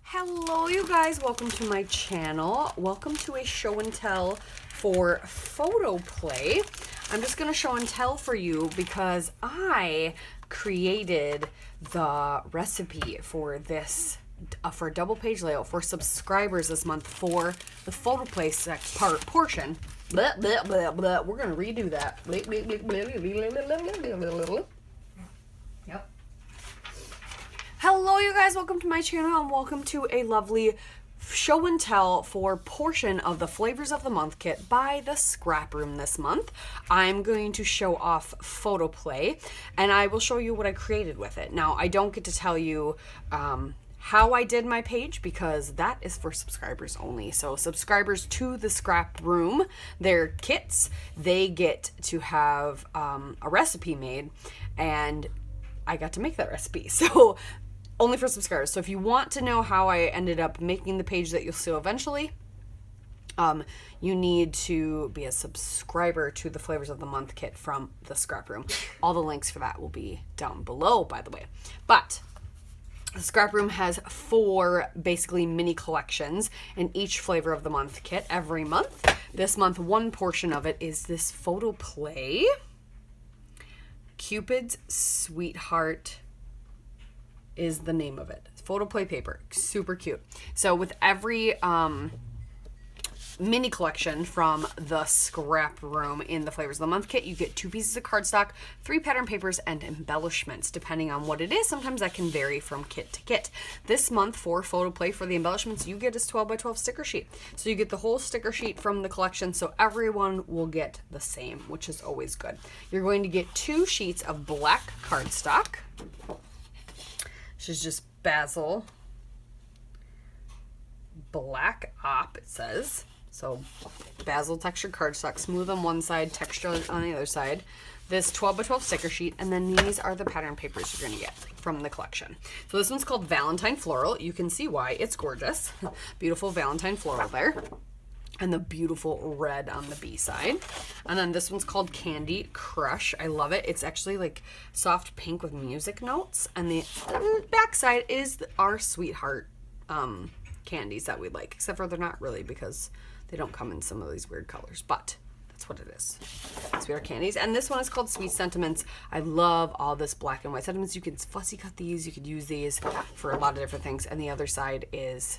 Hello you guys, welcome to my channel. Welcome to a show and tell for Photoplay. I'm just going to show and tell for you because I created the recipe for this for a double page layout for subscribers this month for the Photoplay portion. Blah, blah, blah, blah. We're going to redo that. Yep. Hello you guys, welcome to my channel and welcome to a lovely show and tell for portion of the Flavors of the Month kit by the ScrapRoom this month. I'm going to show off Photoplay and I will show you what I created with it. Now I don't get to tell you how I did my page because that is for subscribers only. So subscribers to the ScrapRoom, their kits, they get to have a recipe made and I got to make that recipe. So only for subscribers. So if you want to know how I ended up making the page that you'll see eventually, you need to be a subscriber to the Flavors of the Month kit from the ScrapRoom. All the links for that will be down below, by the way. But the ScrapRoom has 4 basically mini collections in each Flavor of the Month kit every month. This month, one portion of it is this Photoplay Cupid's Sweetheart is the name of it. Photoplay paper. Super cute. So with every mini collection from the ScrapRoom in the Flavors of the Month kit, you get 2 pieces of cardstock, 3 pattern papers, and embellishments, depending on what it is. Sometimes that can vary from kit to kit. This month for Photoplay, for the embellishments, you get this 12 by 12 sticker sheet. So you get the whole sticker sheet from the collection, so everyone will get the same, which is always good. You're going to get 2 sheets of black cardstock, which is just Basil Black Op, it says. So Basil textured cardstock, smooth on one side, texture on the other side. This 12 by 12 sticker sheet, and then these are the pattern papers you're going to get from the collection. So this one's called Valentine Floral. You can see why. It's gorgeous. Beautiful Valentine Floral there. And the beautiful red on the B side. And then this one's called Candy Crush. I love it. It's actually like soft pink with music notes. And the back side is our sweetheart candies that we like. Except for they're not really because they don't come in some of these weird colors. But that's what it is. Sweetheart candies. And this one is called Sweet Sentiments. I love all this black and white sentiments. You can fussy cut these. You could use these for a lot of different things. And the other side is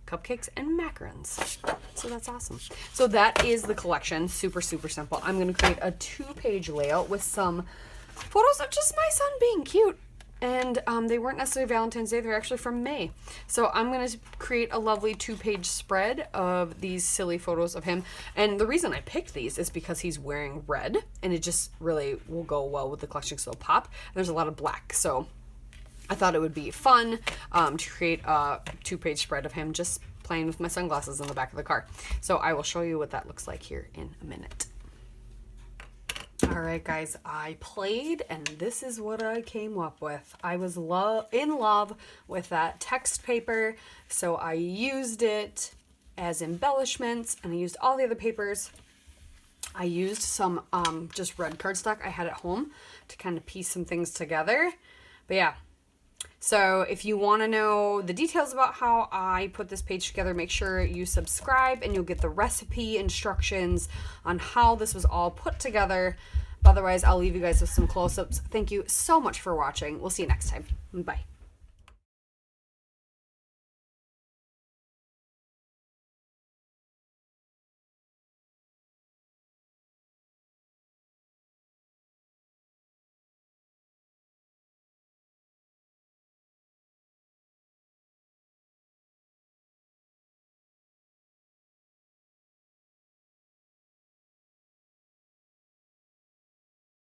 cupcakes and macarons. So that's awesome. So that is the collection. Super, super simple. I'm going to create a 2-page layout with some photos of just my son being cute. And they weren't necessarily Valentine's Day. They're actually from May. So I'm going to create a lovely 2-page spread of these silly photos of him. And the reason I picked these is because he's wearing red. And it just really will go well with the collection because it'll pop. And there's a lot of black. So I thought it would be fun to create a 2-page spread of him just playing with my sunglasses in the back of the car. So I will show you what that looks like here in a minute. All right, guys, I played and this is what I came up with. I was in love with that text paper, so I used it as embellishments and I used all the other papers. I used some just red cardstock I had at home to kind of piece some things together. But yeah. So if you want to know the details about how I put this page together, make sure you subscribe and you'll get the recipe instructions on how this was all put together. Otherwise, I'll leave you guys with some close-ups. Thank you so much for watching. We'll see you next time. Bye.